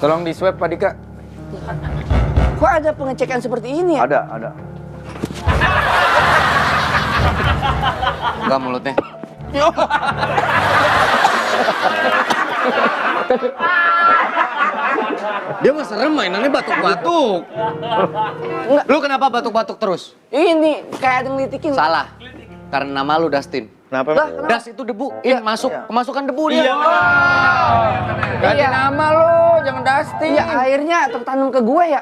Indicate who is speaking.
Speaker 1: Tolong di swab Pak Dika.
Speaker 2: Kok ada pengecekan seperti ini ya?
Speaker 3: Ada.
Speaker 4: Enggak mulutnya. Dia mah serem mainannya batuk-batuk.
Speaker 2: Enggak.
Speaker 4: Lu kenapa batuk-batuk terus?
Speaker 2: Ini kayak ada yang ngelitikin.
Speaker 4: Salah. Karena nama lu Dustin.
Speaker 3: Kenapa?
Speaker 2: Lah,
Speaker 3: Mas?
Speaker 4: Das itu debu. Masuk, kemasukan debu dia.
Speaker 1: Ganti
Speaker 2: Iya.
Speaker 1: nama lo, jangan Dustin.
Speaker 2: Iya, airnya tertanam ke gue ya.